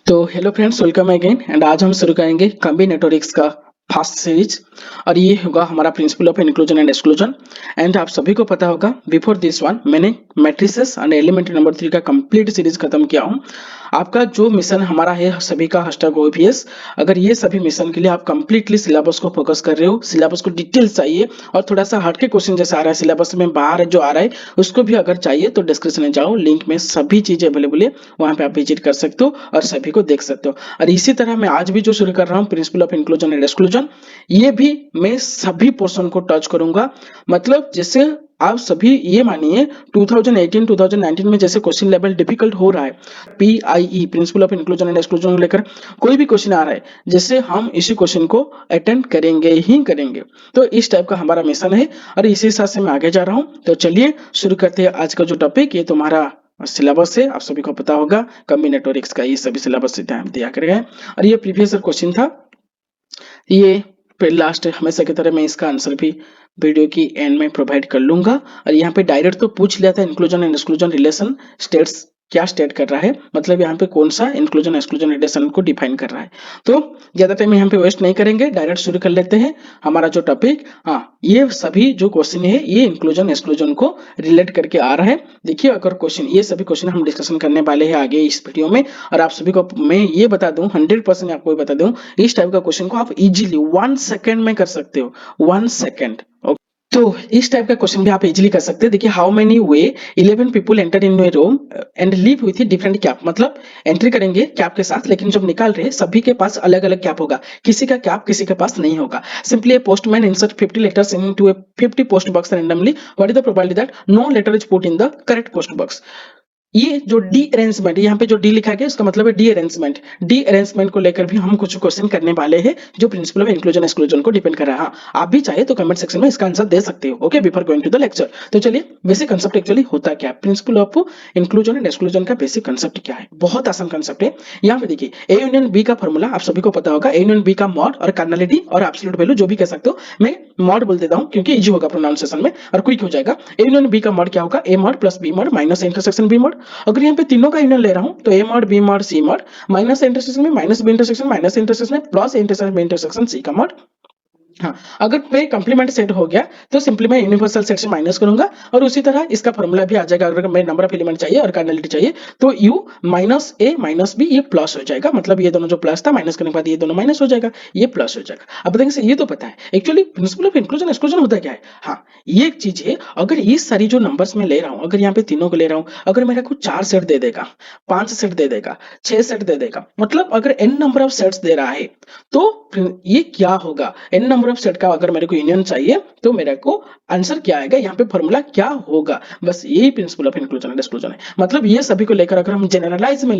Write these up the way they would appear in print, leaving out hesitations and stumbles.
तो hello friends, welcome again and आज हम शुरू करेंगे कॉम्बिनेटोरिक्स का फास्ट सीरीज। और ये होगा हमारा principal of inclusion and exclusion. And आप सभी को पता होगा बिफोर दिस वन मैंने मैट्रिसेस एंड एलिमेंट्री नंबर 3 का कंप्लीट सीरीज खत्म किया हूँ। आपका जो मिशन हमारा है सभी का हैशटैग ओपीएस। अगर ये सभी मिशन के लिए आप कंप्लीटली सिलेबस को फोकस कर रहे हो, सिलेबस को डिटेल्स चाहिए और थोड़ा सा हटके क्वेश्चन जैसे आ रहा है सिलेबस में बाहर जो आ रहा है उसको भी अगर चाहिए तो डिस्क्रिप्शन में जाओ, लिंक में सभी चीजें अवेलेबल है, वहां पे आप विजिट कर सकते हो और सभी को देख सकते हो। और इसी तरह मैं आज भी जो शुरू कर रहा हूँ principal of inclusion and exclusion, ये भी मैं सभी पोर्शन को टच करूंगा। मतलब जैसे आप सभी ये मानिए 2018-2019 में जैसे क्वेश्चन लेवल डिफिकल्ट हो रहा है, PIE principal of inclusion and exclusion को लेकर कोई भी क्वेश्चन आ रहा है, जैसे हम इसी क्वेश्चन को अटेंड करेंगे ही करेंगे। तो इस टाइप का हमारा मिशन है और इसी हिसाब से मैं आगे जा रहा हूँ। तो चलिए शुरू करते हैं आज का जो टॉपिक। ये तुम्हारा सिलेबस है, आप सभी को पता होगा कॉम्बिनेटोरिक्स का ये सभी सिलेबस दिया गया है और ये प्रीवियस क्वेश्चन था। ये लास्ट हमेशा की तरह मैं इसका आंसर भी वीडियो की एंड में प्रोवाइड कर लूंगा। और यहाँ पे डायरेक्ट तो पूछ लिया था inclusion and exclusion relation states क्या स्टेट कर रहा है, मतलब यहाँ पे कौन सा इंक्लूजन एक्सक्लूजन रिलेशन को डिफाइन कर रहा है। तो ज्यादा टाइम यहाँ पे वेस्ट नहीं करेंगे, डायरेक्ट शुरू कर लेते हैं हमारा जो टॉपिक। हाँ, ये सभी जो क्वेश्चन है ये इंक्लूजन एक्सक्लूजन को रिलेट करके आ रहा है। देखिए अगर क्वेश्चन ये सभी क्वेश्चन हम डिस्कशन करने वाले हैं आगे इस वीडियो में। और आप सभी को मैं ये बता दूं 100% आपको ये बता दूं, इस टाइप का क्वेश्चन को आप इजीली 1 सेकेंड में कर सकते हो। 1 सेकेंड। तो इस टाइप का क्वेश्चन भी आप इजीली कर सकते हैं। देखिए how many way 11 people enter in A room and leave with different cap, मतलब एंट्री करेंगे कैप के साथ, लेकिन जब निकाल रहे सभी के पास अलग अलग कैप होगा, किसी का कैप किसी के पास नहीं होगा। Simply a postman insert 50 letters into a 50 post box randomly, what is the probability that no letter is put in the correct post box. ये जो डी अरेंजमेंट यहाँ पे जो डी लिखा गया इसका मतलब है डी अरेंजमेंट। डी अरेंजमेंट को लेकर भी हम कुछ क्वेश्चन करने वाले हैं जो प्रिंसिपल ऑफ इंक्लूजन एक्सक्लूजन को डिपेंड कर रहा है। हाँ, आप भी चाहे तो कमेंट सेक्शन में इसका आंसर दे सकते हो, okay, before going to the lecture. तो चलिए बेसिक कंसेप्ट एक्चुअली होता क्या है, principle of inclusion and exclusion का बेसिक कंसेप्ट क्या है। बहुत आसान कंसेप्ट है। यहाँ पे देखिए ए यूनियन बी का फॉर्मूला आप सभी को पता होगा, ए यूनियन बी का मॉड और कार्नलिटी और एब्सोल्यूट वैल्यू जो भी कह सकते हो, मैं मॉड बोल देता हूँ क्योंकि इजी होगा प्रोनाउंसिएशन में और क्विक हो जाएगा। ए यूनियन बी का मॉड क्या होगा, A mod plus B mod minus intersection B mod. अगर यहाँ पे तीनों का यूनियन ले रहा हूं तो A mod B mod C mod minus intersection में minus B intersection minus intersection में प्लस इंटरसेक्शन सी का मॉड। हाँ, अगर पे कंप्लीमेंट सेट हो गया तो सिंपली मैं यूनिवर्सल सेट से माइनस करूंगा और उसी तरह इसका फॉर्मूला भी आ जाएगा। अगर मैं नंबर ऑफ एलिमेंट चाहिए और कार्डिनलिटी चाहिए तो u minus A minus B ये प्लस हो जाएगा, मतलब ये दोनों जो प्लस था माइनस करने के बाद ये दोनों माइनस हो जाएगा, ये प्लस हो जाएगा। अब बताएंगे ये तो पता है actually principal of inclusion exclusion होता क्या है। हाँ, ये एक चीज है। अगर ये सारी जो नंबर्स में ले रहा हूँ, अगर यहाँ पे तीनों को ले रहा हूँ, अगर मेरा को 4 सेट दे देगा, 5 सेट दे देगा, 6 सेट दे देगा, मतलब अगर n नंबर ऑफ सेट्स दे रहा है तो ये क्या होगा, n नंबर ऑफ सेट का अगर मेरे को यूनियन चाहिए तो मेरे को आंसर क्या आएगा, यहाँ पे फॉर्मूला क्या होगा। बस यही principal of inclusion and exclusion है। मतलब ये सभी को लेकर अगर हम जनरलाइज में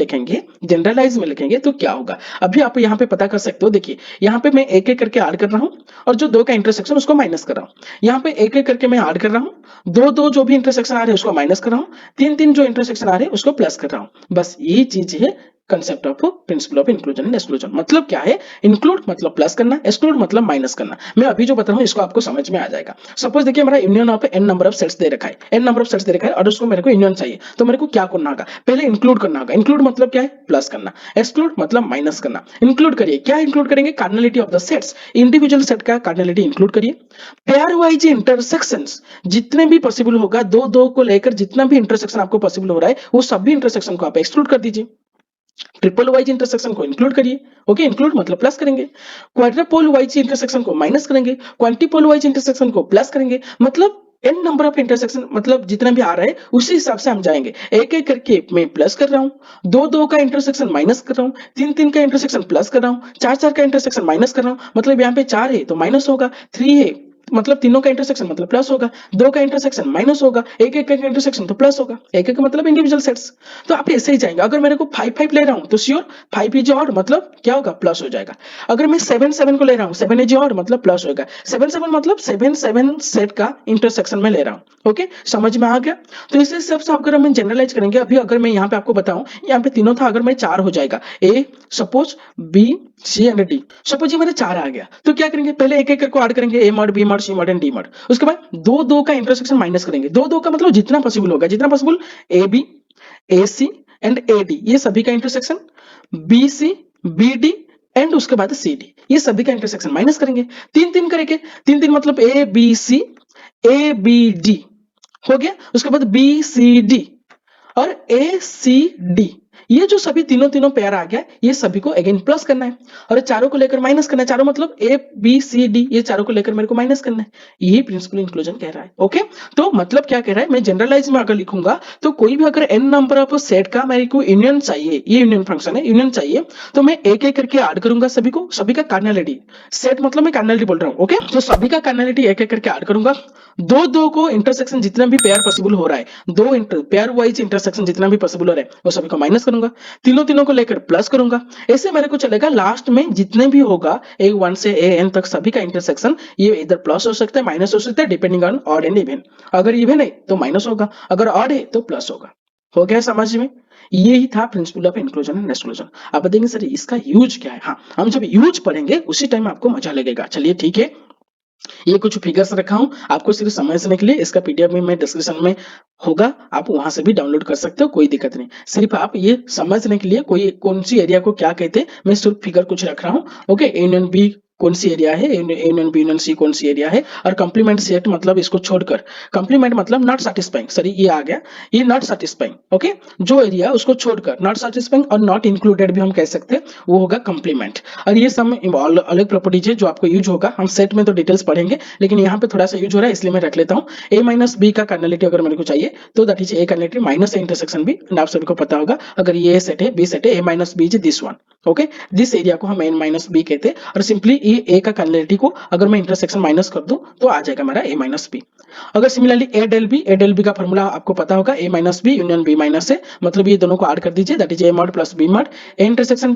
लिखेंगे तो क्या होगा। अभी आप यहाँ पे पता कर सकते हो। देखिए यहाँ पे मैं एक एक करके ऐड कर रहा हूँ और जो दो का इंटरसेक्शन उसको माइनस कर रहा हूँ। यहाँ पे एक एक करके मैं ऐड कर रहा हूँ, दो दो जो भी इंटरसेक्शन आ रहे हैं उसको माइनस कर रहा हूँ, तीन तीन जो इंटरसेक्शन आ रहे हैं उसको प्लस कर रहा हूँ। बस यही चीज है concept of principal of inclusion and exclusion. मतलब क्या है, इंक्लूड मतलब प्लस करना, एक्सक्लूड मतलब माइनस करना। मैं अभी जो बता रहा हूँ इसको आपको समझ में आ जाएगा। सपोज देखिए हमारा union of N number of sets दे रखा है, एन नंबर ऑफ सेट्स दे रखा है और उसको मेरे को यूनियन चाहिए, तो मेरे को क्या करना होगा, पहले इंक्लूड करना होगा। इंक्लूड मतलब क्या है, प्लस करना। एक्सक्लूड मतलब माइनस करना। इंक्लूड करिए, क्या इंक्लूड करेंगे, cardinality of the sets, individual set का कार्डिनलिटी इंक्लूड करिए। पेयर वाइज इंटरसेक्शंस जितने भी पॉसिबल होगा, दो दो को लेकर जितना भी इंटरसेक्शन आपको पॉसिबल हो रहा है वो सभी इंटरसेक्शन को आप एक्सक्लूड कर दीजिए। ट्रिपल वाइज इंटरसेक्शन को इंक्लूड करिए, ओके, इंक्लूड मतलब प्लस करेंगे। क्वाड्रपोल वाइज इंटरसेक्शन को माइनस करेंगे, क्वांटिपोल वाइज इंटरसेक्शन को प्लस करेंगे। मतलब एन नंबर ऑफ इंटरसेक्शन मतलब जितना भी आ रहा है उसी हिसाब से हम जाएंगे। एक एक करके मैं प्लस कर रहा हूं, दो दो का इंटरसेक्शन माइनस कर रहा हूं, तीन तीन का इंटरसेक्शन प्लस कर रहा हूं, चार चार का इंटरसेक्शन माइनस कर रहा हूं। मतलब यहाँ पे 4 है तो माइनस होगा, 3 है मतलब तीनों का इंटरसेक्शन मतलब प्लस होगा, दो का इंटरसेक्शन माइनस होगा, एक एक का इंटरसेक्शन तो प्लस होगा। एक एक मतलब इंडिविजुअल सेट्स। तो आप ऐसे ही जाएंगे। अगर मेरे को 5 5 ले रहा हूं तो श्योर 5 इज ऑड मतलब क्या होगा, प्लस हो जाएगा। अगर मैं 7 7 को ले रहा हूं, 7 इज ऑड मतलब प्लस होगा। 7 7 मतलब 7 7 सेट का इंटरसेक्शन में ले रहा हूं, ओके, समझ में आ गया। तो इस हिसाब से अगर हम जनरलाइज करेंगे, अभी अगर मैं यहाँ पे आपको बताऊं, यहाँ पे तीनों था, अगर मैं 4 हो जाएगा, A suppose B C and D, suppose ये मेरे 4 आ गया तो क्या करेंगे, पहले एक एक को ऐड करेंगे, A mod B mod C mod and D mod. उसके बाद दो दो का इंटरसेक्शन माइनस करेंगे, दो दो का मतलब जितना पॉसिबल होगा, जितना possible A B A C and A D ये सभी का intersection B C, B D and उसके बाद सी डी, ये सभी का इंटरसेक्शन माइनस करेंगे, तीन तीन करेंगे, तीन तीन मतलब A B C, A B D हो गया, उसके बाद बी सी डी और ए सी डी, ये जो सभी तीनों तीनों पेयर आ गया, ये सभी को अगेन प्लस करना है और चारों को लेकर माइनस करना है, चारों मतलब ए बी सी डी, ये चारों को लेकर मेरे को माइनस करना है, यही प्रिंसिपल इंक्लूजन कह रहा है। ओके, तो मतलब क्या कह रहा है, मैं जनरलाइज में अगर लिखूंगा तो कोई भी अगर एन नंबर ऑफ सेट का मेरे को यूनियन चाहिए, ये यूनियन फंक्शन है, यूनियन चाहिए तो मैं एक एक करके ऐड करूंगा सभी को, सभी का कार्डिनलिटी, सेट मतलब मैं कार्डिनलिटी बोल रहा हूँ। ओके, तो सभी का कार्डिनलिटी एक एक करके ऐड करूंगा, दो दो को इंटरसेक्शन जितना भी पेयर पॉसिबल हो रहा है, दो पेयर वाइज इंटरसेक्शन जितना भी पॉसिबल हो रहा है वो सभी को माइनस करूंगा, तीनों तीनों को लेकर प्लस करूंगा, ऐसे मेरे को चलेगा, लास्ट में जितने भी होगा ए वन से ए एन तक सभी का इंटरसेक्शन ये इधर प्लस हो सकता है, माइनस हो सकता है, depending on odd and even, अगर इवन है तो माइनस होगा, अगर ऑड है तो प्लस होगा। हो गया समझ में, यही था principal of inclusion and exclusion. आप बताएंगे सर इसका यूज क्या है, हाँ हम जब यूज पढ़ेंगे उसी टाइम आपको मजा लगेगा। चलिए ठीक है, ये कुछ फिगर्स रखा हूं आपको सिर्फ समझने के लिए, इसका पीडीएफ में डिस्क्रिप्शन में होगा, आप वहां से भी डाउनलोड कर सकते हो, कोई दिक्कत नहीं, सिर्फ आप ये समझने के लिए कोई कौन सी एरिया को क्या कहते हैं मैं सिर्फ फिगर कुछ रख रहा हूं। ओके, ए यूनियन बी कौन सी एरिया है, A union B union C कौन सी एरिया है, और कंप्लीमेंट सेट मतलब इसको छोड़कर, कंप्लीमेंट मतलब नॉट सेटिस्फाइंग, सॉरी ये आ गया, ये नॉट सेटिस्फाइंग। ओके, जो एरिया उसको छोड़कर, नॉट सेटिस्फाइंग और नॉट इंक्लूडेड भी हम कह सकते हैं, वो होगा कंप्लीमेंट। और ये सब अलग प्रॉपर्टीज है जो आपको यूज होगा, हम सेट में तो डिटेल्स पढ़ेंगे लेकिन यहाँ पे थोड़ा सा यूज हो रहा है इसलिए मैं रख लेता हूँ। ए माइनस बी का कार्डिनलिटी अगर मेरे को चाहिए तो that is A cardinality minus A intersection B, आप सभी को पता होगा, अगर ये सेट है बी सेट है, A minus B is this one. Okay, this area को हम ए माइनस बी कहते हैं, और सिंपली ये ए का कार्डिनलिटी को अगर मैं इंटरसेक्शन माइनस कर दूं तो आ जाएगा मेरा ए माइनस बी। अगर सिमिलरली ए डेल बी का फॉर्मूला आपको पता होगा, A minus B union B minus A, मतलब ये दोनों को ऐड कर दीजिए, that is A mod plus B mod, A intersection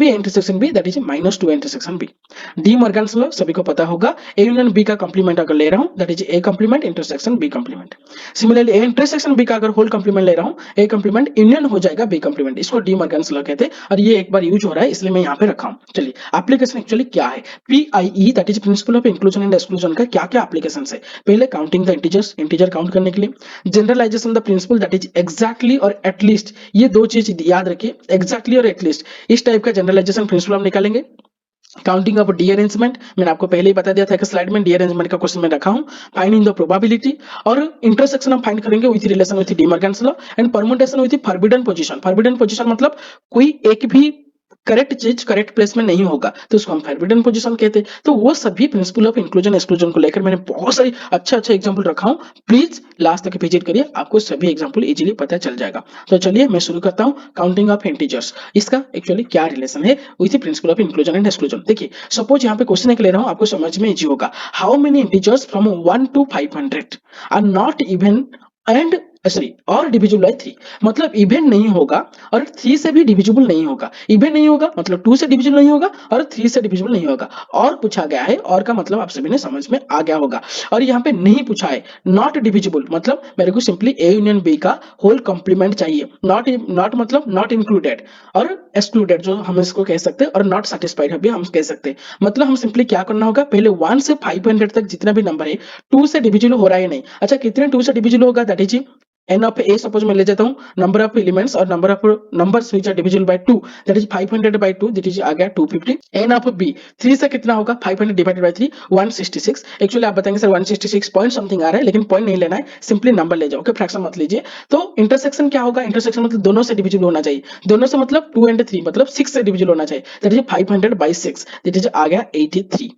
B that is minus two intersection B. De Morgan's law सभी को पता होगा, ए यूनियन बी का कंप्लीमेंट अगर ले रहा हूं that is A complement intersection B complement. Similarly A intersection B का अगर होल कंप्लीमेंट ले रहा हूं, ए कंप्लीमेंट यूनियन हो जाएगा बी कंप्लीमेंट, इसको डी मॉर्गन्स लॉ कहते हैं, और ये एक बार यूज हो रहा है इसलिए मैं यहाँ पे रखा हूं। चलिए एप्लीकेशन एक्चुअली क्या है, PIE that is principle of inclusion and exclusion का क्या क्या एप्लीकेशन है। पहले counting the integers, integer count करने के लिए, generalisation the principle that is exactly और एटलीस्ट, ये दो चीज याद रखिए, एग्जैक्टली और एटलीस्ट, इस टाइप का जनरलाइजेशन प्रिंसिपल हम निकालेंगे। काउंटिंग ऑफ डी अरेंजमेंट, मैंने आपको पहले ही बता दिया था एक स्लाइड में, डी अरेंजमेंट का क्वेश्चन में रखा हूं, फाइंडिंग द प्रोबेबिलिटी, और इंटरसेक्शन हम फाइंड करेंगे with relation with D Morgan's law, and permutation with forbidden position. Forbidden position मतलब कोई एक भी करेक्ट चीज करेक्ट प्लेस में नहीं होगा तो उसको हम फॉरबिडन पोजीशन कहते हैं। तो वो सभी प्रिंसिपल ऑफ इंक्लूजन एक्सक्लूजन को लेकर मैंने बहुत सारी अच्छा एग्जांपल रखा हूं, प्लीज लास्ट तक विजिट करिए, आपको सभी एग्जांपल इजीली पता चल जाएगा। तो चलिए मैं शुरू करता हूं, काउंटिंग ऑफ इंटीजर्स, इसका एक्चुअली क्या रिलेशन है with principal of inclusion and exclusion. देखिए सपोज यहाँ पे क्वेश्चन एक ले रहा हूं, आपको समझ में इजी होगा, how many integers from 1 to 500 are not even and sorry और डिविजिबल बाय 3, मतलब इवन नहीं होगा और 3 से भी डिविजिबल नहीं होगा, इवन नहीं होगा मतलब 2 से डिविजिबल नहीं होगा और 3 से डिविजिबल नहीं होगा, और पूछा गया है, और का मतलब आप सभी ने समझ में आ गया होगा। और यहाँ पे नहीं पूछा है नॉट डिविजिबल, मतलब मेरे को सिंपली ए यूनियन बी का होल कंप्लीमेंट चाहिए, नॉट मतलब नॉट इंक्लूडेड और एक्सक्लूडेड जो हम इसको कह सकते हैं, और नॉट सेटिस्फाइड भी हम कह सकते हैं। मतलब हम सिंपली क्या करना होगा, पहले 1 से 500 तक जितना भी नंबर है 2 से डिविजिबल हो रहा है नहीं, अच्छा कितने 2 से डिविजिबल होगा, that is n of a suppose मैं ले जाता हूं, नंबर ऑफ एलिमेंट्स और number of numbers which are divisible by 2 that is 500 by 2 that is आ गया 250। n ऑफ b 3 से कितना होगा, 500 डिवाइडेड बाय 3 166। एक्चुअली आप बताएंगे सर 166 पॉइंट समथिंग आ रहा है, लेकिन पॉइंट नहीं लेना है, सिंपली नंबर ले जाओ, ओके फ्रैक्शन मत लीजिए। तो इंटरसेक्शन क्या होगा, इंटरसेक्शन मतलब दोनों से डिविजिबल होना चाहिए, दोनों से मतलब 2 and 3 मतलब 6 से डिविजिबल होना चाहिए, that is 500 by 6 that is आ गया 83।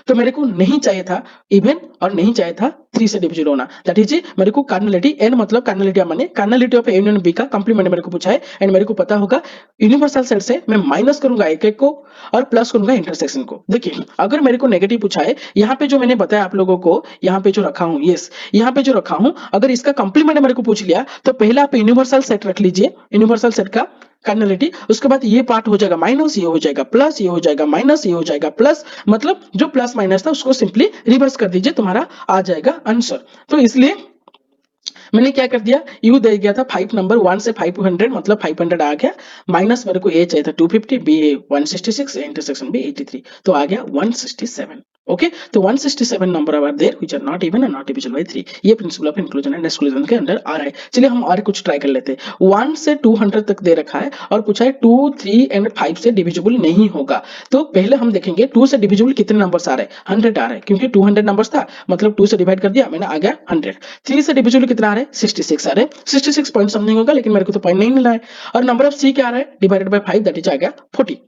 तो मेरे को नहीं चाहिए था इवन और नहीं चाहिए था 3 से डिविजिबल होना, दैट इज मेरे को कार्डिनलिटी n मतलब कार्डिनलिटी माने cardinality of A union B का कंप्लीमेंट मेरे को पूछा है, एंड मेरे को पता होगा यूनिवर्सल सेट से मैं माइनस करूंगा एक एक को और प्लस करूंगा इंटरसेक्शन को। देखिए अगर मेरे को नेगेटिव पूछा है, यहाँ पे जो मैंने बताया आप लोगों को, यहाँ पे जो रखा हूं, यस यहाँ पे जो रखा हूं, अगर इसका कंप्लीमेंट मेरे को पूछ लिया तो पहले आप यूनिवर्सल सेट रख लीजिए, यूनिवर्सल सेट का कार्डिनलिटी, उसके बाद ये पार्ट हो जाएगा माइनस, ये हो जाएगा प्लस, ये हो जाएगा माइनस, ये हो जाएगा प्लस, मतलब जो प्लस माइनस था उसको सिंपली रिवर्स कर दीजिए, तुम्हारा आ जाएगा आंसर। तो इसलिए मैंने क्या कर दिया, यू दे गया था 5 नंबर 1 से 500 मतलब 500 आ गया, माइनस मेरे को ए चाहिए था 250, बी 166, इंटरसेक्शन बी 83, तो आ गया 167। ओके, तो 167 number are there which are not even and not divisible by 3। ये principle of inclusion and exclusion के अंदर आ रहा है। चलिए हम और कुछ ट्राई कर लेते हैं। 1 से 200 तक दे रखा है और पूछा है 2, 3 एंड 5 से डिविजिबल नहीं होगा। तो पहले हम देखेंगे 2 से डिविजिबल कितने नंबर्स आ रहे हैं, 100 आ रहे हैं, क्योंकि 200 नंबर्स था, मतलब 2 से डिवाइड कर दिया मैंने, आ गया 100। 3 से डिविजिबल कितना आ रहा है, 66 आ रहे हैं, 66 पॉइंट समथिंग होगा, लेकिन मेरे को तो पॉइंट नहीं मिला है। और नंबर ऑफ सी क्या आ रहा है, डिवाइडेड बाय 5 दैट इज आ गया 40।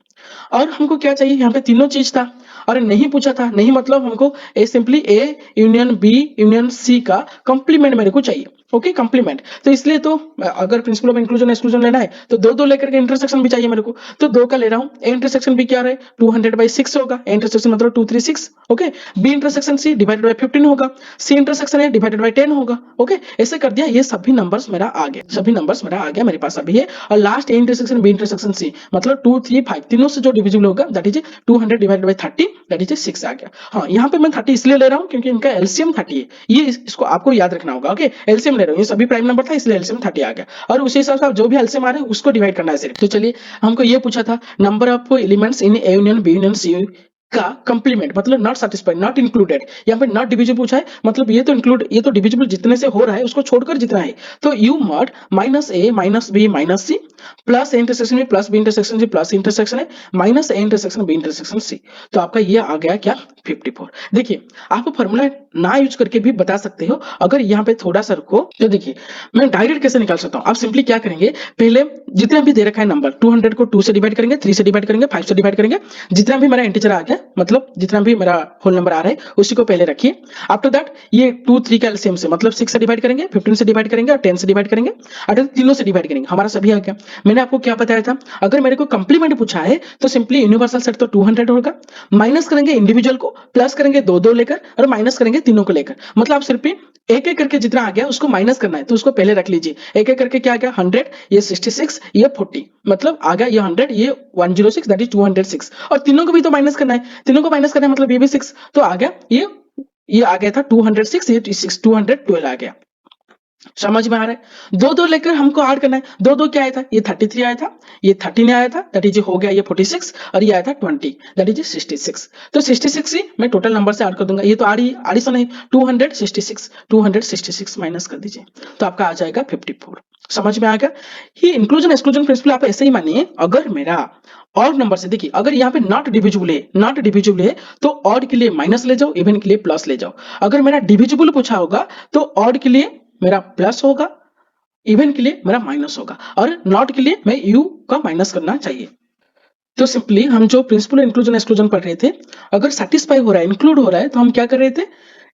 और हमको क्या चाहिए, यहाँ पे तीनों चीज था और नहीं पूछा था, नहीं मतलब हमको A simply A union B union C का कंप्लीमेंट मेरे को चाहिए। ओके, कंप्लीमेंट, तो इसलिए तो अगर प्रिंसिपल ऑफ इंक्लूजन एक्सक्लूजन लेना है तो दो दो लेकर के इंटरसेक्शन भी चाहिए मेरे को, तो दो का ले रहा हूँ। ए इंटरसेक्शन बी क्या रहा है, 200/6 होगा, ए इंटरसेक्शन मतलब 236। Okay, B intersection C divided by 15 होगा, C intersection A divided by 10 होगा। ओके, ऐसे कर दिया, ये सभी नंबर्स मेरा आ गया, सभी नंबर्स मेरा आ गया मेरे पास अभी है। और last A intersection B intersection C मतलब 2, 3, 5 तीनों से जो डिविजिबल होगा that is 200 divided by 30 that is 6 आ गया। हाँ, यहाँ पे मैं 30 इसलिए ले रहा हूँ क्योंकि इनका एलसीएम 30 है, ये इसको आपको याद रखना होगा। ओके, एलसीएम ले रहा हूँ, ये सभी प्राइम नंबर था इसलिए एलसीएम 30 आ गया, और उसी हिसाब से जो भी एलसीएम आ रहा है उसको डिवाइड करना है सिर्फ। तो चलिए, हमको ये पूछा था number of elements in A union B union C का कंप्लीमेंट, मतलब नॉट सेटिस्फाइड, नॉट इंक्लूडेड। यहाँ पे नॉट डिविजिबल पूछा है, मतलब ये तो इंक्लूड, ये तो डिविजिबल जितने से हो रहा है उसको छोड़कर जितना है, तो U mod minus A minus B minus C plus A intersection में plus B intersection C plus intersection है minus A intersection B intersection C, तो आपका ये आ गया क्या, 54। देखिए, आप फॉर्मूला ना यूज करके भी बता सकते हो। अगर यहाँ पे थोड़ा सा रुको तो देखिए मैं डायरेक्ट कैसे निकाल सकता हूँ। आप सिंपली क्या करेंगे, पहले जितना भी दे रखा है नंबर 200 को 2 से डिवाइड करेंगे, 3 से डिवाइड करेंगे, 5 से डिवाइड करेंगे, जितना भी मेरा इंटीजर आ गया, मतलब जितना भी मेरा होल नंबर आ रहा है उसी को पहले रखिए। आफ्टर दैट ये 2, 3 का एलसीएम से मतलब 6 से डिवाइड करेंगे, 15 से डिवाइड करेंगे और 10 से डिवाइड करेंगे, अगर तीनों से डिवाइड करेंगे, हमारा सभी आ गया। मैंने आपको क्या बताया था, अगर मेरे को कंप्लीमेंट पूछा है तो सिंपली यूनिवर्सल सेट तो 200 होगा, माइनस करेंगे इंडिविजुअल को, प्लस करेंगे दो दो लेकर और माइनस करेंगे तीनों को लेकर, मतलब आप सिर्फ एक एक करके जितना आ गया उसको माइनस करना है, तो उसको पहले रख लीजिए। एक एक करके क्या आ गया, 100, ये 66, ये 40, मतलब आ गया ये 100, ये 106 दैट इज 206, और तीनों को भी तो माइनस करना है, तीनों को माइनस करना है मतलब ये भी 6, तो आ गया ये आ गया था 206, ये 212 आ गया। समझ में आ रहा है, दो दो लेकर हमको ऐड करना है, दो दो क्या आया था, ये 33 आया था, ये 13 आया था दैट इज हो गया ये 46, और ये आया था 20 दैट इज 66। तो 66 ही मैं टोटल नंबर से ऐड कर दूंगा, ये तो एडिशन है, 266 माइनस कर दीजिए, तो आपका आ जाएगा 54। समझ में आ गया। ये इंक्लूजन एक्सक्लूजन प्रिंसिपल आप ऐसे ही मानिए। अगर मेरा और नंबर से, देखिए अगर यहाँ पे नॉट डिविजिबल है तो ऑड के लिए माइनस ले जाओ, इवन के लिए प्लस ले जाओ। अगर मेरा डिविजिबल पूछा होगा तो ऑड के लिए मेरा प्लस होगा, इवन के लिए मेरा माइनस होगा, और नॉट के लिए मैं यू का माइनस करना चाहिए। तो सिंपली हम जो प्रिंसिपल इंक्लूजन एक्सक्लूजन पढ़ रहे थे, अगर सेटिस्फाई हो रहा है, इंक्लूड हो रहा है, तो हम क्या कर रहे थे,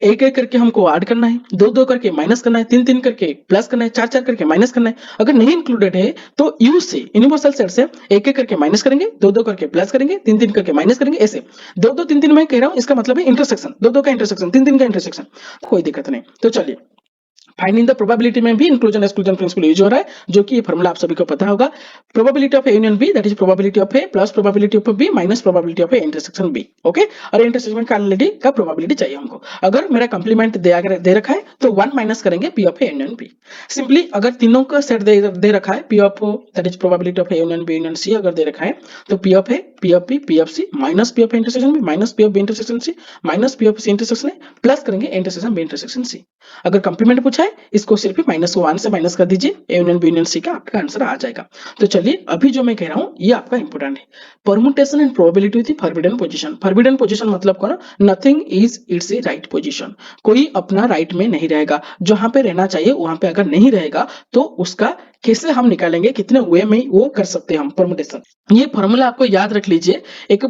एक एक करके हमको ऐड करना है, दो दो करके माइनस करना है, तीन तीन करके प्लस करना है, चार चार करके माइनस करना है। अगर नहीं इंक्लूडेड है तो यू से यूनिवर्सल सेट से एक एक करके माइनस करेंगे, दो दो करके प्लस करेंगे, तीन तीन करके माइनस करेंगे, ऐसे दो दो तीन तीन मैं कह रहा हूं, इसका मतलब है इंटरसेक्शन, दो दो का इंटरसेक्शन, तीन तीन का इंटरसेक्शन, कोई दिक्कत नहीं। तो चलिए, फाइंडिंग द प्रोबेबिलिटी में भी इंक्लूजन एक्सक्लूजन प्रिंसिपल यूज हो रहा है, जो कि ये फॉर्मूला आप सभी को पता होगा। Probability of A union B that is probability of A plus probability of B minus probability of A intersection B. Okay, और इंटरसेक्शन का का प्रोबेबिलिटी चाहिए हमको। अगर मेरा कंप्लीमेंट दे रखा है तो 1 माइनस करेंगे P of A union B. Simply अगर तीनों का सेट दे रखा है, P of that is probability of A union B union C अगर दे रखा है, तो P of A, P of B, P of C minus P of A intersection B minus P of B intersection C minus P of C intersection A plus करेंगे intersection B intersection C. अगर complement पूछा है इसको सिर्फ minus को 1 से minus कर दीजिए, A union B union C का आपका आंसर आ जाएगा। तो चलिए, अभी जो मैं कह रहा हूं ये आपका इंपोर्टेंट है, permutation and probability with forbidden position. Forbidden position मतलब कौन, nothing is it's a right position, कोई अपना राइट में नहीं रहेगा, जहां पे रहना चाहिए वहां पे अगर नहीं रहेगा तो उसका कैसे हम निकालेंगे, कितने वे में वो कर सकते हैं हम परमुटेशन। ये फॉर्मूला आपको याद रख लीजिए। एक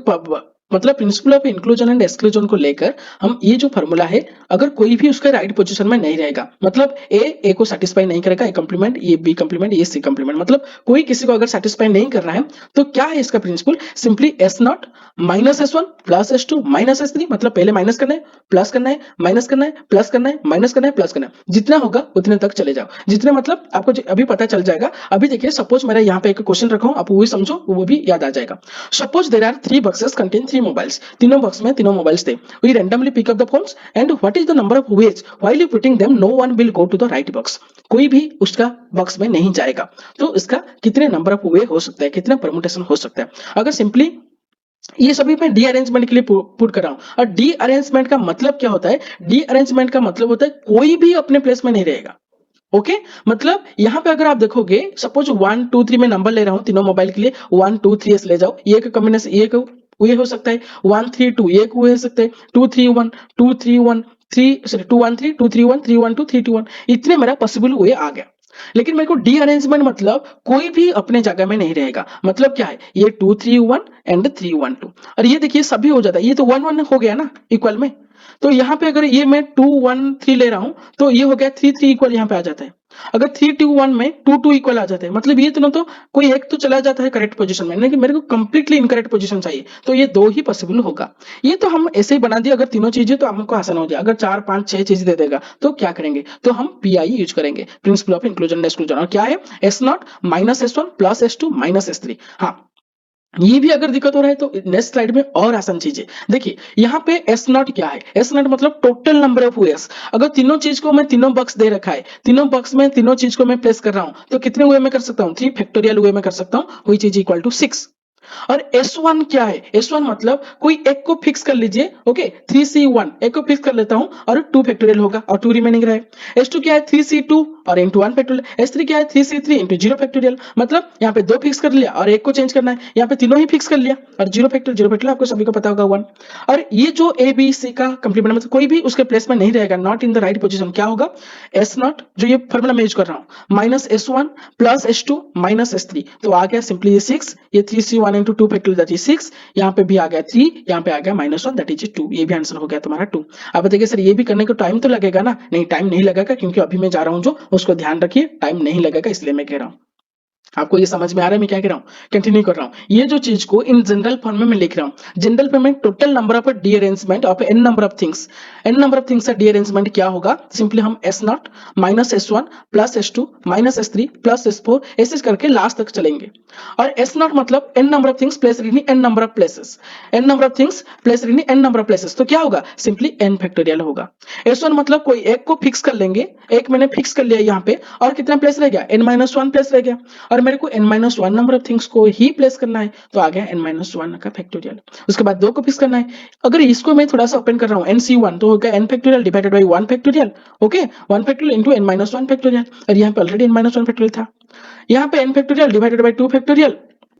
मतलब principal of inclusion and exclusion को लेकर हम ये जो फॉर्मूला है, अगर कोई भी उसका राइट पोजीशन में नहीं रहेगा, मतलब ए को सेटिस्फाई नहीं करेगा, ए कंप्लीमेंट, ये बी कंप्लीमेंट, ये सी कंप्लीमेंट, मतलब कोई किसी को अगर सेटिस्फाई नहीं कर रहा है तो क्या है इसका principle, simply S naught minus S one plus S two minus S three, मतलब पहले माइनस करना है, प्लस करना है, माइनस करना है, प्लस करना है, माइनस करना है, प्लस करना है, जितना होगा उतने तक चले जाओ। जितने मतलब आपको अभी पता चल जाएगा। अभी देखिए, सपोज मेरा यहाँ पे एक क्वेश्चन रखा हूं, आप वो भी समझो, वो भी याद आ जाएगा। Suppose there are 3 boxes contain 3 3 mobiles. तीनों बॉक्स में तीनों मोबाइल्स थे. We randomly pick up the phones and what is the number of ways while you putting them no one will go to the right box. कोई भी उसका box में नहीं जाएगा. तो इसका कितने नंबर ऑफ वे हो सकता है, कितना परमुटेशन हो सकता है. अगर सिंपली ये सभी मैं डी अरेंजमेंट के लिए पुट कर रहा हूं. और डी अरेंजमेंट का मतलब क्या होता है? डी अरेंजमेंट का मतलब होता है कोई भी अपने प्लेस में नहीं रहेगा. ओके मतलब यहाँ पे अगर आप देखोगे, सपोज 1 2 3 में नंबर ले रहा हूँ तीनों मोबाइल के लिए, 1 2 3 ऐसे ले जाओ. ये एक कॉम्बिनेशन, ये ये हो सकता है. 1 3 2 ये हो सकता है. 2 3 1 2 3 1 3 सॉरी 2 1 3 2 3 1 3 1 2 3 2 1. इतने मेरा पॉसिबल वे आ गया. लेकिन मेरे को डी अरेंजमेंट मतलब कोई भी अपने जगह में नहीं रहेगा. मतलब क्या है? ये 2 3 1 एंड 3 1 2. और ये देखिए सभी हो जाता है. ये तो 1 1 हो गया ना इक्वल में. तो यहाँ पे अगर ये मैं 2 1 3 ले रहा हूं तो ये हो गया 3 3 इक्वल यहाँ पे आ जाता है. अगर 3 2 1 में 2 2 इक्वल आ जाते हैं. मतलब ये दोनों तो कोई एक तो चला जाता है करेक्ट पोजीशन में, लेकिन मेरे को कंप्लीटली इनकरेक्ट पोजीशन चाहिए. तो ये दो ही पॉसिबल होगा. ये तो हम ऐसे ही बना दिए. अगर तीनों चीजें तो हमको आसान हो जाए. अगर 4 5 6 चीजें दे देगा तो क्या करेंगे? तो हम पीआई यूज करेंगे, principle of inclusion and exclusion. और क्या है? S naught minus S one plus S two minus S three. हाँ ये भी अगर दिक्कत हो रहा है तो नेक्स्ट स्लाइड में और आसान चीजें देखिए. यहाँ पे एस नॉट क्या है? एस नॉट मतलब टोटल नंबर ऑफ वेस. अगर तीनों चीज को मैं तीनों बॉक्स दे रखा है, तीनों बॉक्स में तीनों चीज को मैं प्लेस कर रहा हूं, तो कितने वे में कर सकता हूं? 3 फैक्टोरियल वे में कर सकता हूं, व्हिच इज इक्वल टू 6. और S1 क्या है? S1 मतलब कोई एक को फिक्स कर लीजिए. ओके 3C1 एक को फिक्स कर लेता हूं और 2 फैक्टोरियल होगा और 2 रिमेनिंग रहे. S2 क्या है? 3C2 और इंटू 1 फैक्टोरियल. S3 क्या है? 3C3 into 0 factorial. मतलब यहाँ पे 2 फिक्स कर लिया और एक को चेंज करना है. यहाँ पे तीनों ही फिक्स कर लिया और 0 फैक्टोरियल आपको सभी को पता होगा 1. और ये जो ए बी सी का कंप्लीमेंट मतलब कोई भी उसके प्लेस में नहीं रहेगा, not in the right position. क्या होगा? एस नॉट जो ये फॉर्मूला मैं यूज कर रहा हूं minus S1 plus S2 minus S3. तो आ गया सिंपली ये 6. ये 3C1 into 2 factorial that is 6. यहाँ पे भी आ गया 3, यहाँ पे आ गया -1 दैट इज 2. ये भी आंसर हो गया तुम्हारा 2. अब बताइए सर ये भी करने को टाइम तो लगेगा ना? नहीं टाइम नहीं लगेगा, क्योंकि अभी मैं जा रहा हूँ जो उसको ध्यान रखिए, टाइम नहीं लगेगा इसलिए मैं कह रहा हूँ. आपको ये समझ में आ रहा है मैं क्या कह रहा हूँ? कंटिन्यू कर रहा हूँ. ये जो चीज को इन जनरल फॉर्म में मैं लिख रहा हूँ. जनरल फॉर्म में total number of derangement of N number of things. N number of things का डी अरेंजमेंट क्या होगा? सिंपली हम S naught minus S1 plus S2 minus S3 plus S4 ऐसे करके लास्ट तक चलेंगे. और एस नॉट मतलब N number of things place in N number of places. N number of things place in N number of places. तो क्या होगा? Simply N factorial होगा. S1 मतलब कोई एक को फिक्स कर लेंगे. एक मैंने फिक्स कर लिया यहाँ पे और कितना प्लेस रह गया? n-1 प्लेस रह गया. और मेरे को n-1 नंबर ऑफ थिंग्स को ही प्लेस करना है, तो आ गया n-1 का फैक्टोरियल. उसके बाद 2 को फिक्स करना है. अगर इसको मैं थोड़ा सा ओपन कर रहा हूं nc1 तो होगा n factorial divided by 1 factorial. Okay 1 factorial into n-1 factorial. और यहाँ पे ऑलरेडी n-1 फैक्टोरियल था. यहाँ पे n factorial divided by 2 factorial.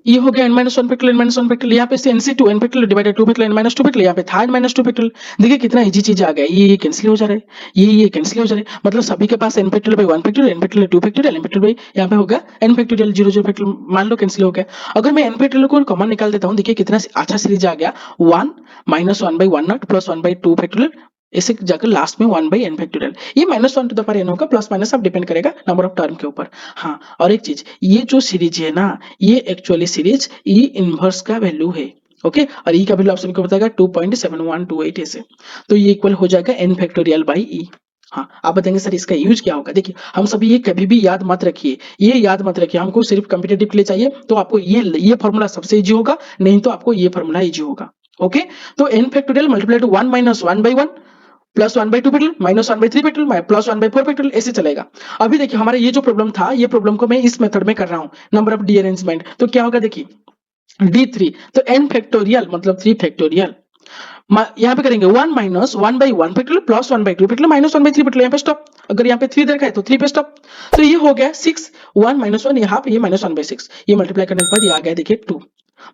ये हो गया n-1 फैक्टोरियल n-1 फैक्टोरियल. यहाँ पे से nc2 n factorial divided 2 factorial n-2 factorial. यहाँ पे था n-2 फैक्टोरियल. देखिए कितना इजी चीज आ गया. ये कैंसिल हो जा रहा है, ये कैंसिल हो जा रहा है. मतलब सभी के पास n factorial by 1 factorial n factorial 2 factorial n factorial by यहाँ पे होगा n फैक्टोरियल 0 0 फैक्टोरियल. मान लो कैंसिल हो गया. अगर मैं n फैक्टोरियल को कॉमन निकाल देता हूँ, देखिए कितना अच्छा सीरीज आ गया. 1 -1 by 1 naught plus 1 by 2 factorial ऐसे जाकर लास्ट में 1 बाई n फैक्टोरियल. ये -1 टू द पावर n होगा, प्लस माइनस अब डिपेंड करेगा नंबर ऑफ टर्म के ऊपर. हाँ और एक चीज, ये जो सीरीज है ना, ये एक्चुअली सीरीज ई इनवर्स का वैल्यू है. ओके और ई का वैल्यू ऑप्शन को बताएगा 2.7128 ऐसे. तो ये इक्वल हो जाएगा n फैक्टोरियल बाई ई. हाँ आप बताएंगे सर इसका यूज क्या होगा? देखिए हम सभी ये कभी भी याद मत रखिए, ये याद मत रखिए. हमको सिर्फ कॉम्पिटिटिव के लिए चाहिए तो आपको ये फॉर्मूला सबसे इजी होगा, नहीं तो आपको ये फॉर्मूला इजी होगा. ओके तो n factorial multiply two 1 - 1 by 1 plus 1 by 2 factorial minus 1 by 3 factorial plus 1 by 4 factorial ऐसे चलेगा. अभी देखिए हमारा ये जो प्रॉब्लम था, ये प्रॉब्लम को मैं इस मेथड में कर रहा हूं, नंबर ऑफ डी अरेंजमेंट. तो क्या होगा देखिए d3 तो n फैक्टोरियल मतलब 3 फैक्टोरियल. यहाँ पे करेंगे 1 minus 1 by 1 factorial plus 1 by 2 factorial minus 1 by 3 factorial. यहाँ पे स्टॉप. अगर यहाँ पे 3 दे रखा है तो 3 पे स्टॉप. तो ये हो गया 6 1 माइनस 1 यहाँ पे ये माइनस 1 बाई 6. ये मल्टीप्लाई करने के बाद ये आ गया देखिए 2.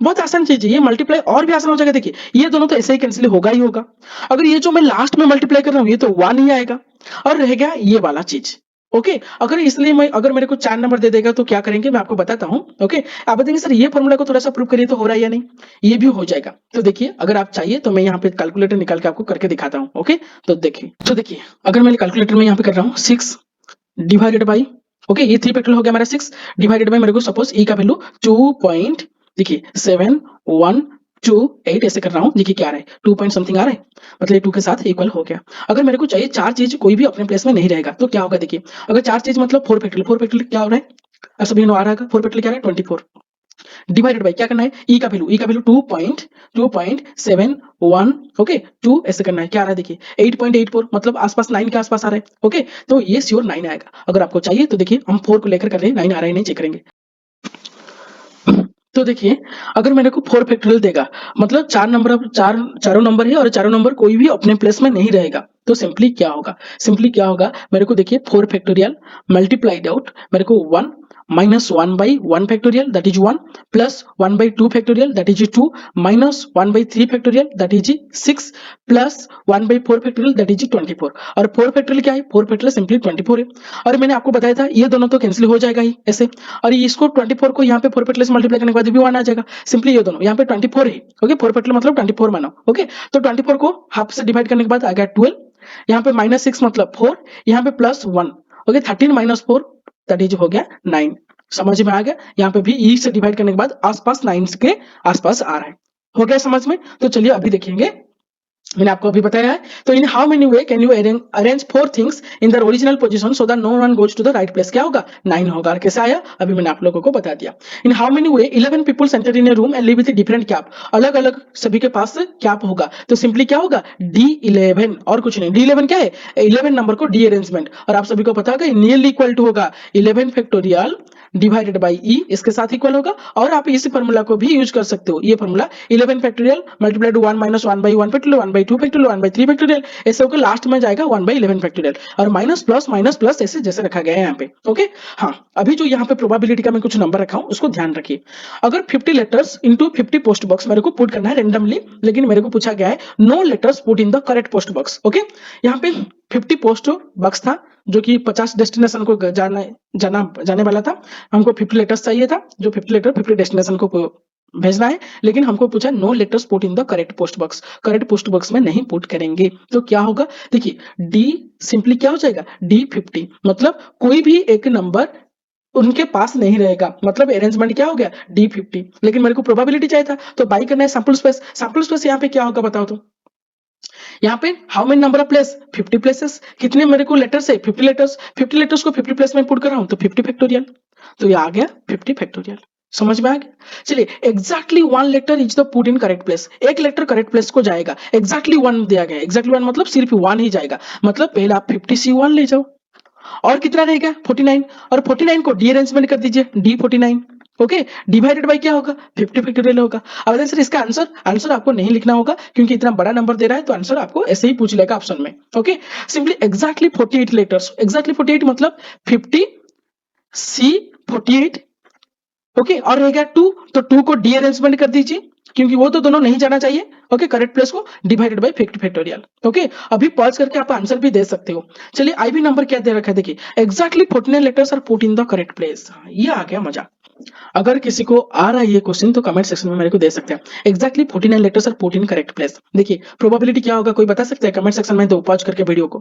बहुत आसान चीज है ये. मल्टीप्लाई और भी आसान हो जाएगा. देखिए ये दोनों तो ऐसे ही कैंसिल होगा ही होगा. अगर ये जो मैं लास्ट में मल्टीप्लाई कर रहा हूँ ये तो 1 ही आएगा और रह गया ये वाला चीज. ओके अगर इसलिए मैं अगर मेरे को 4 नंबर दे देगा तो क्या करेंगे मैं आपको बताता हूँ. ओके आप बताएंगे सर ये फॉर्मूला को थोड़ा सा प्रूव करिए तो हो रहा है या नहीं. ये भी हो जाएगा. तो देखिए अगर आप चाहिए तो मैं यहाँ पे कैलकुलेटर निकाल के आपको करके दिखाता हूँ. ओके तो देखिए अगर मैं कैलकुलेटर में यहाँ पे कर रहा हूँ 6 डिवाइडेड बाई ओके ये 3 फैक्टोरियल हो गया मेरा 6 डिवाइडेड बाई मेरे को सपोज ई का वैल्यू 2. देखिए 7.128 ऐसे कर रहा हूँ. देखिए क्या आ रहा है 2 पॉइंट समथिंग आ रहा है, मतलब 2 के साथ इक्वल हो गया. अगर मेरे को चाहिए 4 चीज कोई भी अपने प्लेस में नहीं रहेगा तो क्या होगा? देखिए अगर 4 चीज मतलब 4 फैक्टोरियल क्या हो रहा है? अब सभी आ रहा है 4 फैक्टोरियल क्या है 24. डिवाइडेड बाई क्या करना है, ई का वैल्यू 2.2.71, ओके 2 ऐसे करना है। क्या आ रहा है देखिए 8.84, मतलब आसपास 9 के आसपास आ रहा है। ओके तो ये श्योर 9 आएगा। अगर आपको चाहिए तो देखिए हम 4 को लेकर कर रहे हैं, 9 आ रहा है नहीं चेक करेंगे। तो देखिए अगर मेरे को 4 फैक्टोरियल देगा, मतलब चारों नंबर है और चारों नंबर कोई भी अपने प्लेस में नहीं रहेगा, तो सिंपली क्या होगा मेरे को देखिए 4 फैक्टोरियल मल्टीप्लाइड आउट मेरे को 1 minus 1 by 1 factorial that is 1 plus 1 by 2 factorial that is 2 minus 1 by 3 factorial that is 6 plus 1 by 4 factorial that is 24। और 4 फैक्टोरियल क्या है, 4 फैक्टोरियल सिंपली 24 है। और मैंने आपको बताया था ये दोनों तो कैंसिल हो जाएगा ही ऐसे, और इसको 24 को यहाँ पे 4 फैक्टोरियल से मल्टीप्लाई करने के बाद भी 1 आ जाएगा। सिंपली ये दोनों यहाँ पे 24 है, ओके 4 फैक्टोरियल मतलब 24 मानो। ओके तो 24 को हाफ से डिवाइड करने के बाद आ गया 12, यहाँ पे -6 मतलब 4, यहाँ पे +1, ओके 13 - 4 दैट इज हो गया 9। समझ में आ गया, यहाँ पे भी ई से डिवाइड करने के बाद आसपास 9 के आसपास आ रहा है। हो गया समझ में। तो चलिए अभी देखेंगे, मैंने आपको अभी बताया है। तो in how many way can you arrange 4 things in the original position so that no one goes to the right place. क्या होगा 9 होगा। और कैसे आया अभी मैंने आप लोगों को बता दिया। इन how many way 11 people enter in A room and live with different cap. अलग अलग सभी के पास कैप होगा, तो सिंपली क्या होगा D11 और कुछ नहीं। D11 क्या है 11 नंबर को डी अरेंजमेंट, और आप सभी को पता होगा नियरली इक्वल टू होगा 11 फैक्टोरियल डिवाइडेड बाई ई, इसके साथ इक्वल होगा। और आप इस फॉर्मूला को भी यूज कर सकते हो, ये formula 11 factorial multiplied 1 minus 1 by 1 factorial 1 by 2 factorial 1 by 3 factorial, ऐसे होकर लास्ट में जाएगा 1 बाई 11 फैक्टोरियल, और माइनस प्लस ऐसे जैसे रखा गया है यहाँ पे। ओके हाँ अभी जो यहाँ पे प्रोबेबिलिटी का मैं कुछ नंबर रखा हूँ उसको ध्यान रखिए। अगर 50 लेटर्स इंटू 50 पोस्ट बॉक्स मेरे को पुट करना है रेंडमली, लेकिन मेरे को पूछा गया है no letters put in the correct post box. Okay यहाँ पे 50 पोस्ट बॉक्स था जो कि 50 डेस्टिनेशन को जाने वाला था। हमको 50 लेटर्स चाहिए था, जो 50 लेटर 50 डेस्टिनेशन को भेजना है, लेकिन हमको पूछा no letters put in the correct post box. Correct post box में नहीं पुट करेंगे तो क्या होगा देखिए डी सिंपली क्या हो जाएगा D50, मतलब कोई भी एक नंबर उनके पास नहीं रहेगा, मतलब अरेंजमेंट क्या हो गया D50। लेकिन मेरे को प्रोबेबिलिटी चाहिए था तो बाई करना है सैंपल स्पेस यहाँ पे क्या होगा बताओ तो। यहाँ पे how many number of place 50 places, कितने मेरे को लेटर्स है 50 लेटर्स, 50 लेटर्स को 50 प्लेस में पुट कर रहा हूं तो 50 फैक्टोरियल, तो ये आ गया 50 फैक्टोरियल। समझ में आ गया। चलिए exactly 1 letter is the put in correct place, एक लेटर करेक्ट प्लेस को जाएगा। एग्जैक्टली 1 दिया गया, एग्जैक्टली 1 मतलब सिर्फ 1 ही जाएगा, मतलब पहले आप 50C1 ले जाओ, और कितना रहेगा 49, और 49 को डी अरेंजमेंट कर दीजिए D49। ओके डिवाइडेड बाय क्या होगा 50 फैक्टोरियल होगा। अब सर इसका आंसर आपको नहीं लिखना होगा क्योंकि इतना बड़ा नंबर दे रहा है, तो आंसर आपको ऐसे ही पूछ लेगा ऑप्शन में। Okay simply exactly 48 letters, exactly 48 मतलब 50C48। ओके और रहेगा 2, तो 2 को डी अरेंजमेंट कर दीजिए क्योंकि वो तो दोनों नहीं जाना चाहिए। ओके करेक्ट प्लेस को डिवाइडेड बाय 50 फैक्टोरियल। ओके अभी पॉज करके आप आंसर भी दे सकते हो। चलिए आईवी नंबर क्या दे रखा है देखिए exactly 49 letters are put in the correct place. ये आ गया मजा। अगर किसी को आ रहा है ये क्वेश्चन तो कमेंट सेक्शन में मेरे को दे सकते हैं। Exactly 49 letters are put in correct place. देखिए प्रोबेबिलिटी क्या होगा कोई बता सकता है कमेंट सेक्शन में, दो पॉज करके वीडियो को।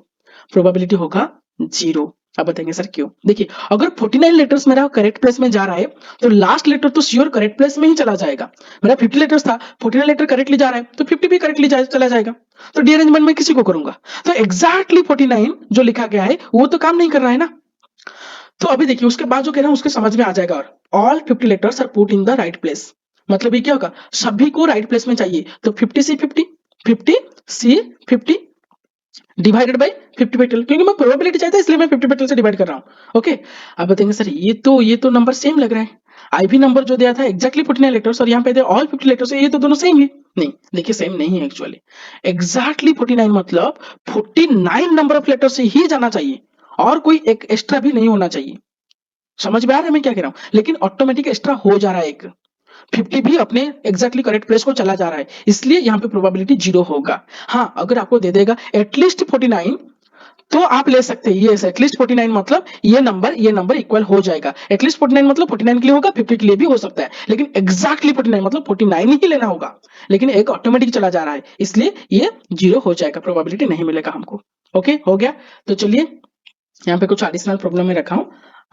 प्रोबेबिलिटी होगा 0। अब बताएंगे सर क्यों। देखिए अगर 49 लेटर्स मेरा करेक्ट प्लेस में जा रहा है तो लास्ट लेटर तो श्योर करेक्ट प्लेस में ही चला जाएगा। मेरा 50 लेटर्स था, 49 लेटर करेक्टली जा रहा है तो 50 भी करेक्टली चला जाएगा। तो डी अरेंजमेंट में किसी को करूंगा, तो एग्जैक्टली 49 जो लिखा गया है वो तो काम नहीं कर रहा है ना। तो अभी देखिए उसके बाद जो कह रहा हूं उसके समझ में आ जाएगा। और all 50 letters are put in the right place, मतलब ये क्या होगा सभी को राइट प्लेस में चाहिए, तो 50C50 50C50 divided by 50 factorial, क्योंकि मैं प्रोबेबिलिटी चाहता इसलिए मैं 50 फैक्टोरियल से डिवाइड कर रहा हूं। ओके अब बताएंगे सर ये तो नंबर सेम लग रहा है। आईवी नंबर जो दिया था एग्जैक्टली 49 लेटर्स और यहाँ पे ऑल 50 लेटर्स, ये तो दोनों सेम है। नहीं देखिए सेम नहीं है एक्चुअली। एग्जैक्टली 49 मतलब 49 नंबर ऑफ लेटर्स से ही जाना चाहिए और कोई एक एक्स्ट्रा भी नहीं होना चाहिए। समझ में आ रहा है मैं क्या कह रहा हूं, लेकिन ऑटोमेटिक एक्स्ट्रा हो जा रहा है एक 50 भी अपने एग्जैक्टली करेक्ट प्लेस को चला जा रहा है, इसलिए यहाँ पे प्रोबेबिलिटी 0 होगा। हाँ अगर आपको दे देगा एटलीस्ट 49 तो आप ले सकते हैं ये एटलीस्ट 49 मतलब ये नंबर इक्वल हो जाएगा। एटलीस्ट 49 मतलब 49 के लिए होगा 50 के लिए भी हो सकता है, लेकिन एग्जैक्टली 49 मतलब 49 ही लेना होगा, लेकिन एक ऑटोमेटिक चला जा रहा है इसलिए ये 0 हो जाएगा, प्रोबेबिलिटी नहीं मिलेगा हमको। ओके हो गया। तो चलिए यहाँ पे कुछ एडिशनल प्रॉब्लम में रखा हूं,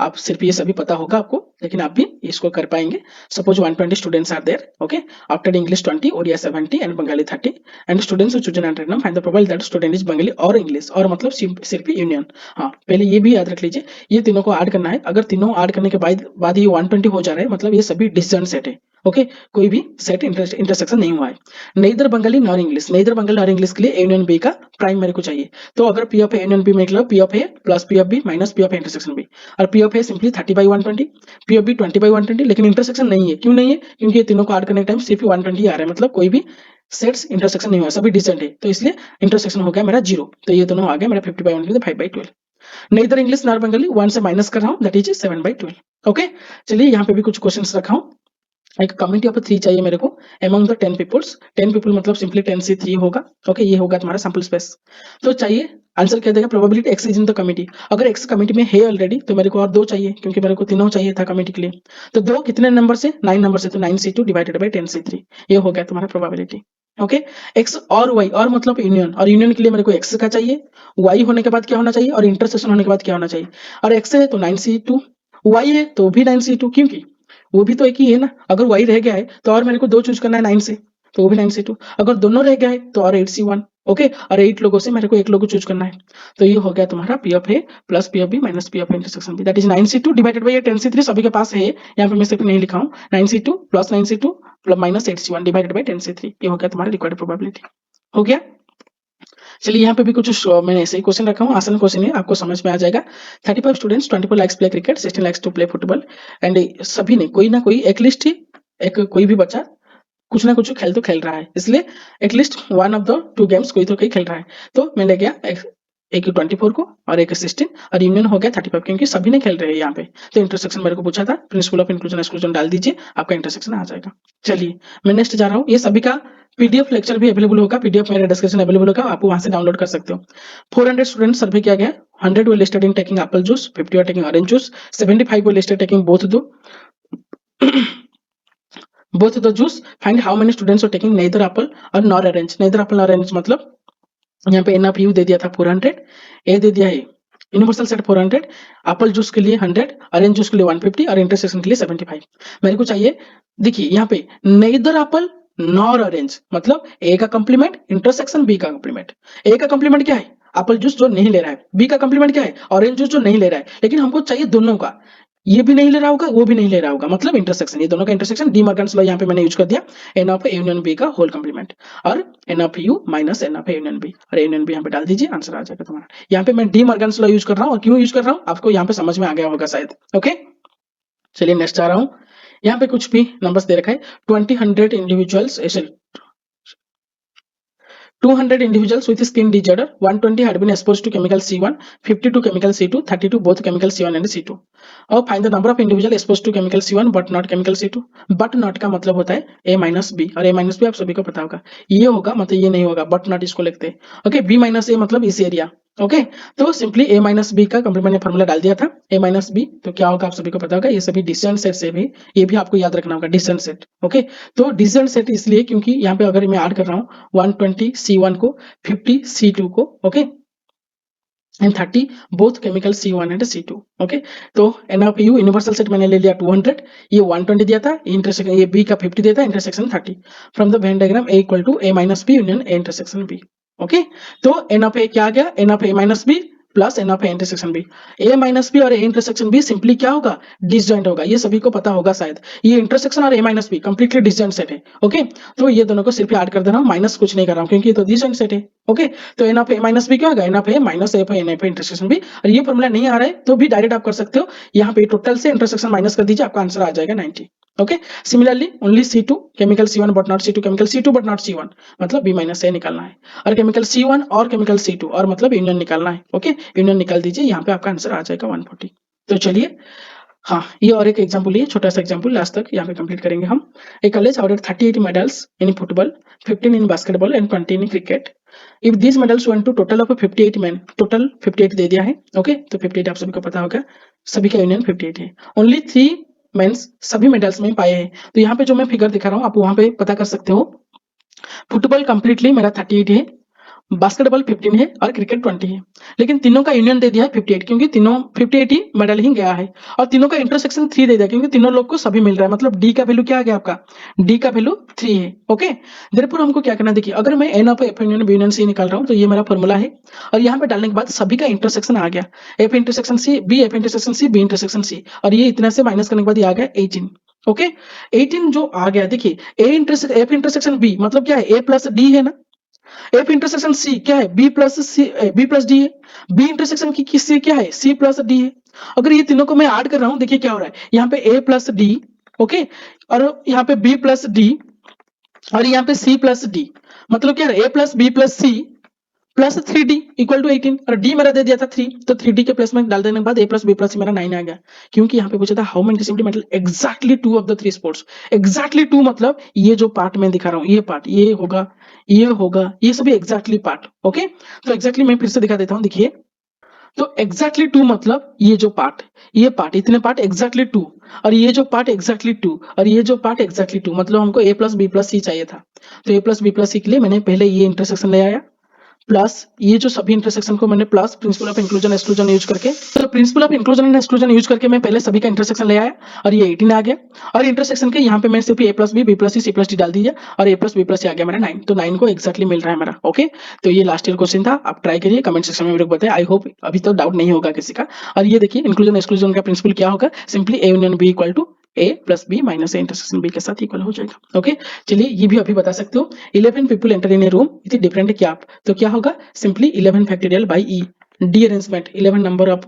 आप सिर्फ ये सभी पता होगा आपको, लेकिन आप भी इसको कर पाएंगे। Suppose 120 students are there, okay, after English 20, Odia 70 and Bengali 30 and students chosen at random find the probability that student is Bengali और इंग्लिश, और मतलब सिर्फ यूनियन। हाँ, पहले ये भी याद रख लीजिए, ये तीनों को ऐड करना है। अगर तीनों ऐड करने के बाद ये 120 हो जा रहा है, मतलब ये सभी डिसजॉइंट सेट है, ओके, कोई भी सेट इंटरसेक्शन नहीं हुआ है। Neither Bengali nor English, neither Bengali nor English के लिए ए यूनियन बी का प्राइम मेरे को चाहिए। तो अगर P of A union B मतलब P of A plus P of B minus P of A intersection B, और P of A simply 30/120, P of B 20/120, लेकिन इंटरसेक्शन नहीं है। क्यों नहीं है? क्योंकि ये तीनों को ऐड करने के टाइम सिर्फ 120 आ रहा है, मतलब कोई भी सेट्स इंटरसेक्शन नहीं हुआ, सभी डिसेंट है, तो इसलिए इंटरसेक्शन हो गया मेरा 0। तो ये दोनों आ गया मेरा 50/120 5/12। नेदर इंग्लिश नॉर बंगाली 1 से माइनस कर रहा हूँ, दैट इज 7/12। ओके, चलिए यहाँ पे भी कुछ क्वेश्चंस रखा हूँ। एक कम्युनिटी ऑफ 3 चाहिए मेरे को अमंग द 10 पीपल्स। 10 पीपल मतलब सिंपली 10 से 3 होगा, ओके, ये होगा तुम्हारा सैंपल स्पेस। तो चाहिए आंसर क्या देगा, probability x is in the committee. अगर x कमिटी में है ऑलरेडी तो मेरे को और 2 चाहिए, क्योंकि मेरे को तीनों चाहिए था कमिटी के लिए। तो 2 कितने नंबर से, 9 नंबर से, तो 9c2 डिवाइडेड बाय 10c3, ये हो गया तुम्हारा प्रोबेबिलिटी। ओके, x और y, और मतलब यूनियन, और यूनियन के लिए मेरे को x का चाहिए, y होने के बाद क्या होना चाहिए, और इंटरसेक्शन होने के बाद क्या होना चाहिए। और x है तो 9c2, y है तो भी 9c2, क्योंकि वो भी तो एक ही है ना। अगर y रह गया है तो और मेरे को 2 चूज करना है 9 से, तो वो भी 9c2। अगर दोनों रह गया है तो और 8c1, ओके, और 8 लोगों से मेरे को एक लोगो चूज करना है। तो ये हो गया तुम्हारा P of A plus P of B minus P of intersection B, that is 9c2 divided by 10c3, सभी के पास है, यहाँ पे मैं सिर्फ नहीं लिखा हूँ। 9c2 plus 9c2 plus minus 8c1 divided by 10c3, ये हो गया तुम्हारा रिक्वायर्ड प्रोबेबिलिटी। हो गया। चलिए यहाँ पे भी कुछ मैंने ऐसे ही क्वेश्चन रखा हूँ, आसान क्वेश्चन है, आपको समझ में आ जाएगा। 35 students, 24 likes play cricket, 16 likes to play football, and सभी ने कोई ना कोई एटलीस्ट ही एक कोई भी बच्चा कुछ ना कुछ खेल तो खेल रहा है, इसलिए at least one of the 2 games कोई तो कोई खेल रहा है। तो मैं ले गया एक 24 को और एक 16, और यूनियन हो गया 35, क्योंकि सभी ने खेल रहे हैं यहाँ पे। तो इंटरसेक्शन मेरे को पूछा था, प्रिंसिपल ऑफ इंक्लूजन एक्सक्लूजन डाल दीजिए, आपका इंटरसेक्शन आ जाएगा। चलिए मैं नेक्स्ट जा रहा हूँ। ये सभी का पीडीएफ लेक्चर भी अवेलेबल होगा, पीडीएफ मेरे डिस्क्रिप्शन अवेलेबल होगा, आप वहां से डाउनलोड कर सकते हो। 400 स्टूडेंट सर्वे किया गया, 100 were listed in taking apple juice, 50 were taking orange juice, 75 were listed taking both the juice. Find how many students are taking neither apple or nor orange. neither apple nor orange मतलब यहाँ पे N of you they दिया था 400, ए दे दिया है universal set 400, Apple juice के लिए 100, orange juice के लिए 150 और इंटरसेक्शन के लिए 75। मेरे को चाहिए, देखिए यहाँ पे नेदर एप्पल नॉर ऑरेंज मतलब ए का कंप्लीमेंट इंटरसेक्शन बी का कंप्लीमेंट। ए का कंप्लीमेंट क्या है, एप्पल जूस जो नहीं ले रहा है, बी का कंप्लीमेंट क्या है, ऑरेंज जूस जो नहीं ले रहा है, लेकिन हमको चाहिए दोनों का, ये भी नहीं ले रहा होगा वो भी नहीं ले रहा होगा, मतलब इंटरसेक्शन, ये दोनों का इंटरसेक्शन। डी मॉर्गन्स लॉ यहाँ पे मैंने यूज कर दिया, N of A union B का होल कंप्लीमेंट, और N of U minus N of A union B, और यूनियन बी यहाँ पे डाल दीजिए, आंसर आ जाएगा तुम्हारा। यहाँ पे मैं डी मॉर्गन्स लॉ यूज कर रहा हूँ, और क्यों यूज कर रहा हूँ आपको यहाँ पे समझ में आ गया होगा शायद। ओके, चलिए नेक्स्ट जा रहा हूँ। यहाँ पे कुछ भी नंबर्स दे रखा है, 20 इंडिविजुअल्स, ऐसे 200 individuals with skin disorder, 120 had been exposed to chemical C1, 50 to chemical C2, 30 to both chemical C1 and C2. और find the number of individual exposed to chemical C1 but not chemical C2. but not का मतलब होता है A minus B, और A minus B आप सभी को पता होगा, ये होगा मतलब ये नहीं होगा, but not इसको लिखते हैं। ओके, B minus A मतलब इस एरिया। ओके, तो सिंपली A माइनस बी का कंप्लीमेंट फॉर्मूला डाल दिया था, A माइनस बी, तो क्या होगा आप सभी को पता होगा, ये सभी डिस्टेंट सेट से भी, ये भी आपको याद रखना होगा डिस्टेंट सेट। ओके, तो डिस्टेंट सेट इसलिए क्योंकि यहाँ पे अगर मैं ऐड कर रहा हूँ 120 C1 को, 50 C2 को, okay, and 30 both chemical C1 and C2। Okay, तो N of U universal set मैंने ले लिया 200, ये 120 दिया था, इंटरसेक्शन ये बी का 50 दिया था, intersection 30। From the Venn diagram A equal to A minus B union A intersection B. Okay, तो एन ऑफ ए क्या आ गया, N of A minus B plus N of A intersection B. A minus B और A intersection be simply क्या होगा, disjoint होगा, ये सभी को पता होगा शायद। ये इंटरसेक्शन और A minus B completely disjoint set है। ओके, तो ये दोनों को सिर्फ ऐड कर दे रहा हूँ, माइनस कुछ नहीं कर रहा हूँ क्योंकि ये तो डिसजॉइंट सेट है। ओके, तो N of A minus B क्या होगा, N of A minus A N of A intersection B. और ये फॉर्मूला नहीं आ रहा है तो भी डायरेक्ट आप कर सकते हो, यहाँ पे टोटल से इंटरसेक्शन माइनस कर दीजिए, आपका आंसर आ जाएगा 90। Okay, similarly only C2 chemical C1 but not C2, chemical C2 but not C1 मतलब B माइनस ए निकालना है, और केमिकल C1 और केमिकल C2 और मतलब यूनियन निकालना है। ओके, यूनियन निकाल दीजिए, यहाँ पे आपका आंसर आ जाएगा 140। तो चलिए, हाँ, ये और एक एग्जाम्पल, ये छोटा सा एग्जाम्पल लास्ट तक यहाँ पे कंप्लीट करेंगे हम। ए college awarded 38 medals in football, 15 in basketball and 20 in cricket. If these medals went to total of 58 men, total 58 दे दिया है। ओके, तो 58 आप सभी को पता होगा, सभी का यूनियन 58 है। ओनली 3 मेंस सभी मेडल्स में पाए हैं। तो यहाँ पे जो मैं फिगर दिखा रहा हूँ आप वहां पे पता कर सकते हो। फुटबॉल कंप्लीटली मेरा 38 है, बास्केटबॉल 15 है और क्रिकेट 20 है, लेकिन तीनों का यूनियन दे दिया है 58 क्योंकि तीनों 58 ही मेडल ही गया है, और तीनों का इंटरसेक्शन 3 दे दिया क्योंकि तीनों लोग को सभी मिल रहा है, मतलब डी का वैल्यू क्या आ गया आपका, डी का वैल्यू 3 है। ओके, देयरफॉर हमको क्या करना है, देखिए अगर मैं N of F union B union C निकाल रहा हूँ तो ये मेरा फॉर्मूला है, और यहाँ पे डालने के बाद सभी का इंटरसेक्शन आ गया, F intersection C B, F intersection C B intersection C, और ये इतना से माइनस करने के बाद ये आ गया 18। ओके, 18 जो आ गया, देखिए एफ इंटरसेक्शन बी मतलब क्या है, ए प्लस डी है ना, एफ इंटरसेक्शन सी क्या है, बी प्लस सी, बी प्लस डी है, बी इंटरसेक्शन की किससे क्या है, सी प्लस डी है। अगर ये तीनों को मैं ऐड कर रहा हूं, देखिए क्या हो रहा है, यहाँ पे ए प्लस डी, ओके, और यहाँ पे बी प्लस डी, और यहाँ पे सी प्लस डी, मतलब क्या है, A plus B plus C plus 3d equal to 18, और d मेरा दे दिया था 3, तो 3d के प्लस में डाल देने के बाद a प्लस बी प्लस मेरा 9 आ गया, क्योंकि यहाँ पे पूछा था हाउ मेनी सिंपली मतलब exactly 2 of the 3 sports, exactly 2 मतलब ये जो पार्ट मैं दिखा रहा हूँ, ये पार्ट ये होगा, ये होगा, ये सभी एग्जैक्टली पार्ट। ओके, तो एग्जैक्टली मैं फिर से दिखा देता हूँ, देखिए, तो एग्जैक्टली 2 मतलब ये जो पार्ट, ये पार्ट, इतने पार्ट एग्जैक्टली 2, और ये जो पार्ट एग्जैक्टली 2, और ये जो पार्ट एग्जैक्टली 2, मतलब हमको a प्लस बी प्लस सी चाहिए था, तो a प्लस बी प्लस सी के लिए मैंने पहले ये इंटरसेक्शन ले आया, प्लस ये जो सभी इंटरसेक्शन को मैंने plus principal of inclusion exclusion use करके, तो principal of inclusion and exclusion use करके मैं पहले सभी का इंटरसेक्शन ले आया, और ये 18 आ गया, और इंटरसेक्शन के यहाँ पे मैं सिर्फ A plus B plus C plus D डाल दीजिए, और A plus B plus C आ गया मेरा 9, तो 9 को एक्जैक्टली मिल रहा है मेरा। ओके, तो ये लास्ट ईयर क्वेश्चन था, आप ट्राई करिए, कमेंट सेक्शन में मेरे को बताइए, आई होप अभी तो डाउट नहीं होगा किसी का। और ये देखिए इंक्लूजन एक्सक्लूजन का प्रिंसिपल क्या होगा, simply A union B equal to A plus B minus A intersection B के साथ इक्वल हो जाएगा। ओके, चलिए ये भी अभी बता सकते हो, 11 people enter in A room with different cap, तो क्या होगा, simply 11 factorial by E, D arrangement, 11 number of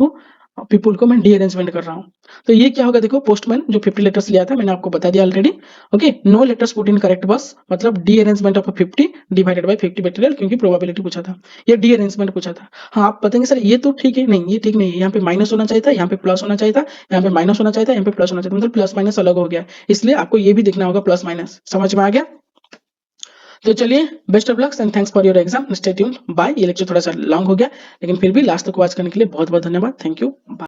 people को मैं डी अरेंजमेंट कर रहा हूँ, तो ये क्या होगा, देखो पोस्टमैन जो 50 लेटर्स लिया था मैंने आपको बता दिया already. Okay, no letters put in correct बस, मतलब derangement of 50 divided by 50 factorial, क्योंकि प्रोबेबिलिटी पूछा था, ये डी अरेंजमेंट पूछा था। हाँ, आप बताएंगे सर ये तो ठीक है, नहीं ये ठीक नहीं है, यहाँ पे माइनस होना चाहिए था, यहाँ पे प्लस होना चाहिए था, यहाँ पे माइनस होना चाहिए था, यहाँ पे प्लस होना चाहिए था, मतलब प्लस माइनस अलग हो गया, इसलिए आपको ये भी देखना होगा प्लस माइनस, समझ में आ गया। तो चलिए, best of lucks and thanks for your exam, stay tuned, bye. ये लेक्चर थोड़ा सा लॉन्ग हो गया, लेकिन फिर भी लास्ट तक वॉच करने के लिए बहुत बहुत धन्यवाद, थैंक यू, बाय।